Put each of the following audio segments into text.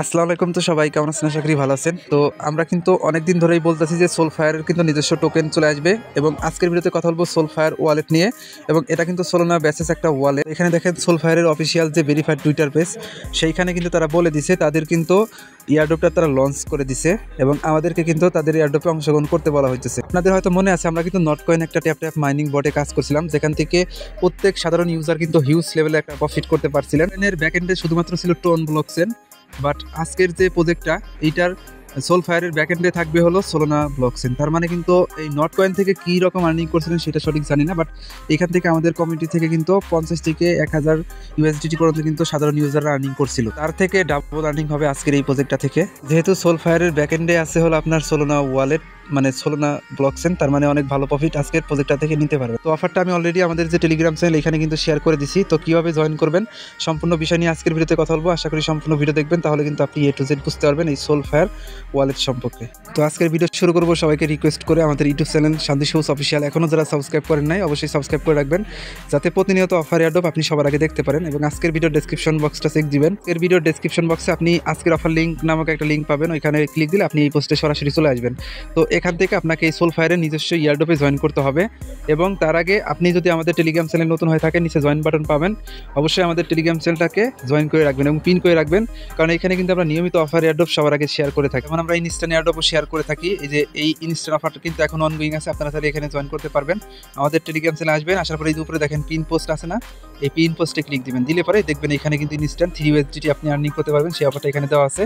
আসসালামু আলাইকুম। তো সবাই কেমন আছেন? আশা করি ভালো আছেন। তো আমরা কিন্তু অনেক দিন ধরেই বলতেছি যে সোলফায়ারের কিন্তু নিজস্ব টোকেন চলে আসবে এবং আজকের ভিডিওতে কথা বলবো সোলফায়ার ওয়ালেট নিয়ে। এবং এটা কিন্তু সোলোনা বেসেস একটা ওয়ালেট। এখানে দেখেন সোলফায়ারের অফিসিয়াল যে ভেরিফাইড টুইটার পেজ, সেইখানে কিন্তু তারা বলে দিছে তাদের কিন্তু এয়ারড্রপটা তারা লঞ্চ করে দিছে এবং আমাদেরকে কিন্তু তাদের এয়ারড্রপে অংশগ্রহণ করতে বলা হয়েছে। আপনাদের হয়তো মনে আছে আমরা কিন্তু নটকয়েন একটা ট্যাপ ট্যাপ মাইনিং বটে কাজ করছিলাম, যেখান থেকে প্রত্যেক সাধারণ ইউজার কিন্তু হিউজ লেভেলে একটা প্রফিট করতে পারছিলেন। এর ব্যাকএন্ডে শুধুমাত্র ছিল টোন ব্লকচেন, বাট আজকের যে প্রজেক্টটা এইটার সোলফায়ারের ব্যাকএন্ডে থাকবে হলো সোলোনা ব্লকচেন। তার মানে কিন্তু এই নট কয়েন থেকে কী রকম আর্নিং করছিলেন সেটা সঠিক জানি না, বাট এখান থেকে আমাদের কমিউনিটি থেকে কিন্তু 50 থেকে 1000 ইউএসডিটি পর্যন্ত কিন্তু সাধারণ ইউজাররা আর্নিং করছিল। তার থেকে ডাবল আর্নিং হবে আজকের এই প্রজেক্টটা থেকে। যেহেতু সোলফায়ারের ব্যাকএন্ডে আছে হলো আপনার সোলোনা ওয়ালেট, মানে সোলোনা ব্লকচেন, তার মানে অনেক ভালো প্রফিট আজকের প্রজেক্টটা থেকে নিতে পারবে। তো অফারটা আমি অলরেডি আমাদের যে টেলিগ্রাম চ্যানেল এখানে কিন্তু শেয়ার করে দিছি। তো কীভাবে জয়েন করবেন সম্পূর্ণ বিষয় নিয়ে আজকের ভিডিওতে কথা বলবো। আশা করি সম্পূর্ণ ভিডিও দেখবেন, তাহলে কিন্তু আপনি A to Z বুঝতে পারবেন এই সোলফায়ার ওয়ালেট সম্পর্কে। তো আজকের ভিডিও শুরু করবো সবাইকে রিকোয়েস্ট করে আমাদের ইউটিউব চ্যানেল শান্তি সবুজ অফিসিয়াল এখনও যারা সাবস্ক্রাইব করেন নাই অবশ্যই সাবস্ক্রাইব করে রাখবেন, যাতে প্রতিনিয়ত অফার এয়ারড্রপ আপনি সবার আগে দেখতে পারেন। এবং আজকের ভিডিও ডেসক্রিপশন বক্সটা চেক দিবেন। এর ভিডিও ডেসক্রিপশন বক্সে আপনি আজকের অফার লিঙ্ক নামক একটা লিঙ্ক পাবেন, ওইখানে ক্লিক দিলে আপনি এই পোস্টে সরাসরি চলে আসবেন। তো এখান থেকে আপনাকে এই সোলফায়ারের নিজস্ব এয়ারড্রপে জয়েন করতে হবে। এবং তার আগে আপনি যদি আমাদের টেলিগ্রাম চ্যানেল নতুন হয়ে থাকেন, নিচে জয়েন বাটন পাবেন, অবশ্যই আমাদের টেলিগ্রাম চ্যানেলটাকে জয়েন করে রাখবেন এবং পিন করে রাখবেন, কারণ এখানে কিন্তু আমরা নিয়মিত অফার এয়ারড্রপ সবার আগে শেয়ার করে থাকি। যেমন আমরা ইনস্ট্যান্ট এয়ারড্রপও শেয়ার করে থাকি। এই যে এই ইনস্ট্যান্ট অফারটা কিন্তু এখন অনগোয়িং আছে, আপনারা তাহলে এখানে জয়েন করতে পারবেন। আমাদের টেলিগ্রাম চ্যানেলে আসবেন, আসার পরে এই যে উপরে দেখেন পিন পোস্ট আছে না, এই পিন পোস্টে ক্লিক দিবেন, দিলে পরে দেখবেন এখানে কিন্তু ইনস্ট্যান্ট 3 ইউএসডিটি আপনি আর্নিং করতে পারবেন। সেই অফারটা এখানে দেওয়া আছে।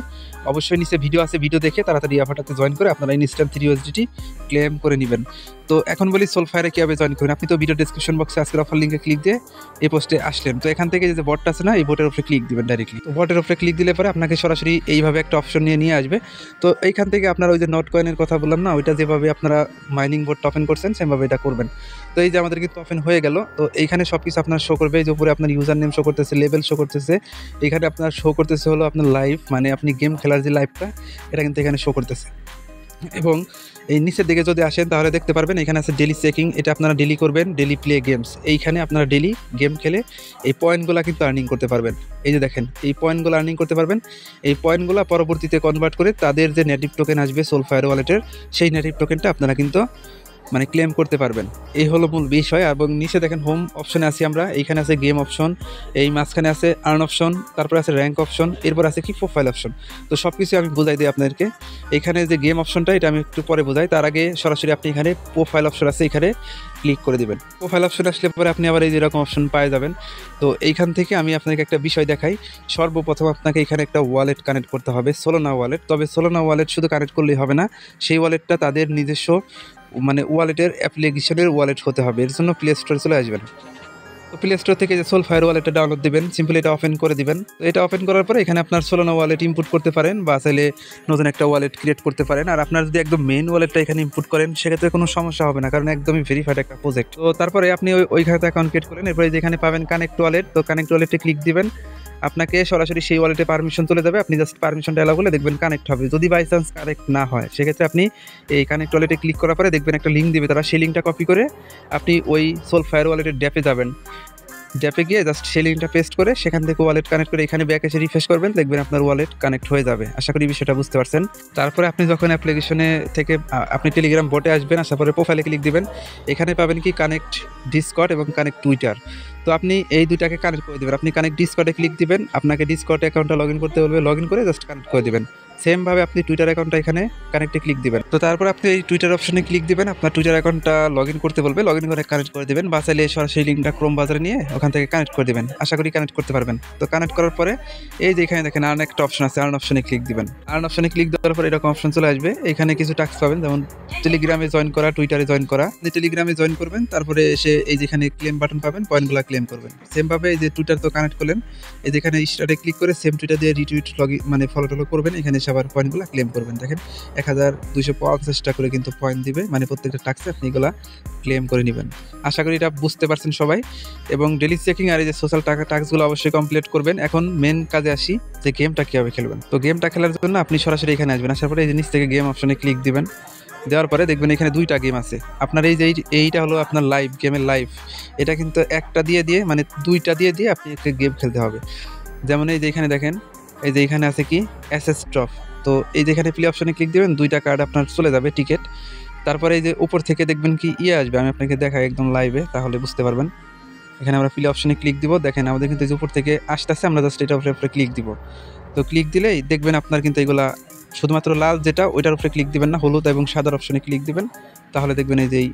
অবশ্যই নিচে ভিডিও আছে, ভিডিও দেখে তাড়াতাড়ি অফারটাতে জয়েন করে আপনারা ইনস্ট্যান্ট 3 ইউএসডিটি ক্লেম করে নেবেন। তো এখন বলি সোলফায়ারে কীভাবে জয়েন করবেন। আপনি তো ভিডিও ডেসক্রিপশন বক্সে আজকের অফার লিঙ্কে ক্লিক দিয়ে এই পোস্টে আসলেন। তো এখান থেকে যে বটটা আছে না, এই বটের উপরে ক্লিক দিবেন ডাইরেক্টলি। তো বটের উপরে ক্লিক দিলে পরে আপনাকে সরাসরি এইভাবে একটা অপশন নিয়ে আসবে। তো এইখান থেকে আপনারা ওই যে নট কয়েনের কথা বললাম না, ওইটা যেভাবে আপনারা মাইনিং বোর্ড ওপেন করছেন সেভাবে এটা করবেন। তো এই যে আমাদের কিন্তু ওপেন হয়ে গেল। তো এইখানে সব কিছু আপনার শো করবে। এই যে উপরে আপনার ইউজার নেম শো করতেছে, লেভেল শো করতেছে, এখানে আপনার শো করতেছে হলো আপনার লাইভ, মানে আপনি গেম খেলার যে লাইভটা এটা কিন্তু এখানে শো করতেছে। এবং এই নিচের দিকে যদি আসেন তাহলে দেখতে পারবেন এখানে আছে ডেলি চেকিং, এটা আপনারা ডেলি করবেন, ডেলি প্লে গেমস। এইখানে আপনারা ডেলি গেম খেলে এই পয়েন্টগুলো কিন্তু আর্নিং করতে পারবেন। এই যে দেখেন এই পয়েন্টগুলো আর্নিং করতে পারবেন। এই পয়েন্টগুলো পরবর্তীতে কনভার্ট করে তাদের যে নেটিভ টোকেন আসবে সোলফায়ার ওয়ালেটের, সেই নেটিভ টোকেনটা আপনারা কিন্তু মানে ক্লেম করতে পারবেন। এই হলো মূল বিষয়। এবং নিচে দেখেন হোম অপশনে আছি আমরা, এইখানে আছে গেম অপশন, এই মাঝখানে আছে আর্ন অপশন, তারপর আছে র্যাঙ্ক অপশন, এরপর আছে কি প্রোফাইল অপশন। তো সব কিছু আমি বোঝাই দিই আপনাদেরকে। এখানে যে গেম অপশনটা এটা আমি একটু পরে বোঝাই, তার আগে সরাসরি আপনি এখানে প্রোফাইল অপশন আছে এখানে ক্লিক করে দিবেন। প্রোফাইল অপশন আসলে পরে আপনি আবার এই যেরকম অপশন পেয়ে যাবেন। তো এইখান থেকে আমি আপনাকে একটা বিষয় দেখাই। সর্বপ্রথম আপনাকে এখানে একটা ওয়ালেট কানেক্ট করতে হবে, সোলোনা ওয়ালেট। তবে সোলোনা ওয়ালেট শুধু কানেক্ট করলেই হবে না, সেই ওয়ালেটটা তাদের নিজস্ব মানে ওয়ালেটের অ্যাপ্লিকেশনের ওয়ালেট হতে হবে। এর জন্য প্লে স্টোরে চলে আসবেন। তো প্লে স্টোর থেকে যে সোলফায়ার ওয়ালেটটা ডাউনলোড দিবেন, সিম্পলি এটা ওপেন করে দিবেন। তো এটা ওপেন করার পরে এখানে আপনার সোলোনা ওয়ালেট ইনপুট করতে পারেন বা চাইলে নতুন একটা ওয়ালেট ক্রিয়েট করতে পারেন। আর আপনার যদি একদম মেইন ওয়ালেটটা এখানে ইনপুট করেন সেক্ষেত্রে কোনো সমস্যা হবে না, কারণ একদমই ভেরিফাইড একটা প্রজেক্ট। তো তারপরে আপনি ওই খাতে অ্যাকাউন্ট ক্রিয়েট করেন, এরপরে যেখানে পাবেন কানেক্ট ওয়ালেট, তো কানেক্ট ওয়ালেটে ক্লিক দিবেন। আপনাকে সরাসরি সেই ওয়ালেটে পারমিশন চলে যাবে, আপনি জাস্ট পারমিশনটা অ্যালাউ করলে দেখবেন কানেক্ট হবে। যদি বাই চান্স কানেক্ট না হয় সেক্ষেত্রে আপনি এই কানেক্ট ওয়ালেটে ক্লিক করার পরে দেখবেন একটা লিঙ্ক দিবে তারা, সেই লিঙ্কটা কপি করে আপনি ওই সোলফায়ার ওয়ালেটের ড্যাপে যাবেন। ড্যাপে গিয়ে জাস্ট সেই লিঙ্কটা পেস্ট করে সেখান থেকে ওয়ালেট কানেক্ট করে এখানে ব্যাক এসে রিফ্রেশ করবেন, দেখবেন আপনার ওয়ালেট কানেক্ট হয়ে যাবে। আশা করি বিষয়টা বুঝতে পারছেন। তারপরে আপনি যখন অ্যাপ্লিকেশনে থেকে আপনি টেলিগ্রাম বটে আসবেন, আসার পরে প্রোফাইলে ক্লিক দিবেন, এখানে পাবেন কি কানেক্ট ডিসকর্ড এবং কানেক্ট টুইটার। তো আপনি এই দুইটাকে কানেক্ট করে দেবেন। আপনি কানেক্ট ডিসকর্ডে ক্লিক দিবেন, আপনাকে ডিসকর্ড অ্যাকাউন্টটা লগ ইন করতে বলবে, লগ ইন করে জাস্ট কানেক্ট করে দেবেন। সেমভাবে আপনি টুইটার অ্যাকাউন্টটা এখানে কানেক্টে ক্লিক দিবেন। তো তারপর আপনি এই টুইটার অপশনে ক্লিক দিবেন, আপনার টুইটার অ্যাকাউন্টটা লগ ইন করতে বলবে, লগ ইন করে কানেক্ট করে দেবেন বা চাইলে সরাসরি লিঙ্কটা ক্রোম বাজারে নিয়ে ওখান থেকে কানেক্ট করে দেবেন। আশা করি কানেক্ট করতে পারবেন। তো কানেক্ট করার পরে এই যে এখানে দেখেন আর্ন একটা অপশন আছে, আর্ন অপশনে ক্লিক দিবেন। আর্ন অপশনে ক্লিক দেওয়ার পর এরকম অপশন চলে আসবে, এখানে কিছু টাস্ক পাবেন, যেমন টেলিগ্রামে জয়েন করা, টুইটারে জয়েন করা। টেলিগ্রামে জয়েন করবেন, তারপরে এসে এই যেখানে ক্লেম বাটন পাবেন, পয়েন্টগুলো ক্লেম করবেন। সেমভাবে এই যে টুইটার তো কানেক্ট করলেন, এই যেখানে স্টার্টে ক্লিক করে সেম টুইটার দিয়ে রিটুইট মানে ফলো টলো করবেন, এখানে সবার পয়েন্টগুলো ক্লেম করবেন। দেখেন 1250টা করে কিন্তু পয়েন্ট দিবে, মানে প্রত্যেকটা টাস্কে আপনি এগুলা ক্লেম করে নেবেন। আশা করি এটা বুঝতে পারছেন সবাই। এবং ডেলি চেকিং আর এই যে সোশ্যাল টাস্কগুলো অবশ্যই কমপ্লিট করবেন। এখন মেন কাজে আসি যে গেমটা কীভাবে খেলবেন। তো গেমটা খেলার জন্য আপনি সরাসরি এখানে আসবেন, আসার পরে এই জিনিস থেকে গেম অপশনে ক্লিক দিবেন। দেওয়ার পরে দেখবেন এখানে দুইটা গেম আছে। আপনার এই যে এইটা হলো আপনার লাইভ গেমের লাইভ, এটা কিন্তু একটা দিয়ে মানে দুইটা দিয়ে আপনি একটা গেম খেলতে হবে। যেমন এই যে এখানে দেখেন এই যে এখানে আছে কি এসএস ড্রপ। তো এই যেখানে প্লে অপশনে ক্লিক দিবেন, 2টা কার্ড আপনার চলে যাবে টিকিট। তারপরে এই যে উপর থেকে দেখবেন কি আসবে, আমি আপনাকে দেখাই একদম লাইভে, তাহলে বুঝতে পারবেন। এখানে আমরা প্লে অপশনে ক্লিক দিব, দেখেন আমাদের কিন্তু এই যে উপর থেকে আসতেছে, আমরা জাস্ট এটার উপরে ক্লিক দিব। তো ক্লিক দিলেই দেখবেন আপনার কিন্তু এগুলা শুধুমাত্র লাল যেটা ওইটার উপরে ক্লিক দিবেন না, হলুদ এবং সাদার অপশনে ক্লিক দিবেন, তাহলে দেখবেন এই যে এই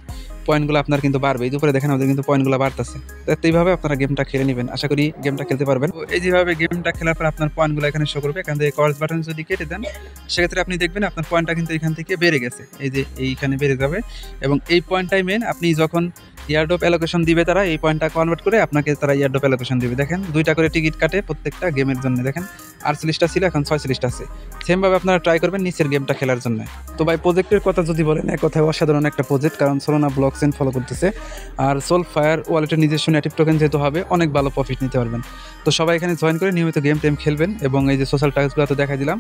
পয়েন্টগুলো আপনার কিন্তু বাড়বে। এই উপরে দেখেন আমাদের কিন্তু পয়েন্টগুলো বাড়তেছে। তো এইভাবে আপনারা গেমটা খেলে নেবেন, আশা করি গেমটা খেলতে পারবেন। তো এই যেভাবে গেমটা খেলার পর আপনার পয়েন্টগুলো এখানে শো করবে। এখান থেকে কর্স বাটন যদি কেটে দেন, সেক্ষেত্রে আপনি দেখবেন আপনার পয়েন্টটা কিন্তু এখান থেকে বেড়ে গেছে, এই যে এইখানে বেড়ে যাবে। এবং এই পয়েন্টটাই মেন, আপনি যখন ইয়ারড্রপ অ্যালোকেশন দিবে তারা এই পয়েন্টটা কনভার্ট করে আপনাকে তারা ইয়ারড্রপ অ্যালোকেশন দিবে। দেখেন 2টা করে টিকিট কাটে প্রত্যেকটা গেমের জন্য। দেখেন 48টা ছিল, এখন 46টা আছে। সেমভাবে আপনারা ট্রাই করবেন নিচের গেমটা খেলার জন্য। তো ভাই প্রজেক্টের কথা যদি বলেন, এক কথায় অসাধারণ একটা প্রজেক্ট, কারণ সোলোনা ব্লকচেন ফলো করতেছে। আর সোলফায়ার ওয়ালেটের নিজস্ব নেটিভ টোকেন যেহেতু হবে, অনেক ভালো প্রফিট নিতে পারবেন। তো সবাই এখানে জয়েন করে নিয়মিত গেম টেম খেলবেন। এবং এই যে সোশ্যাল টাস্কগুলো তো দেখাই দিলাম,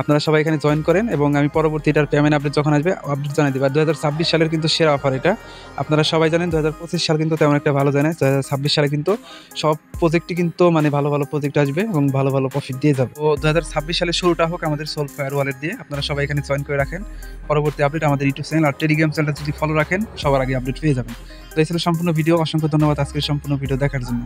আপনারা সবাই এখানে জয়েন করেন। এবং আমি পরবর্তী এটার পেমেন্ট আপডেট যখন আসবে আপডেট জানিয়ে দেবো। আর 2026 সালের কিন্তু সেরা অফার এটা। আপনারা সবাই জানেন 2025 সাল কিন্তু তেমন একটা ভালো যায় না, 2026 সালে কিন্তু সব প্রজেক্টই কিন্তু মানে ভালো ভালো প্রজেক্ট আসবে এবং ভালো ভালো প্রফিট দিয়ে যাবে। তো 2026 সালে শুরুটা হোক আমাদের সোলফায়ার ওয়ালেট দিয়ে। আপনারা সবাই এখানে জয়েন করে রাখেন, পরবর্তী আপডেট আমাদের ইউটিউব চ্যানেল আর টেলিগ্রাম চ্যানেলটা যদি ফলো রাখেন, সবার আগে আপডেট পেয়ে যাবেন। তো এই ছিল সম্পূর্ণ ভিডিও। অসংখ্য ধন্যবাদ আজকের সম্পূর্ণ ভিডিও দেখার জন্য।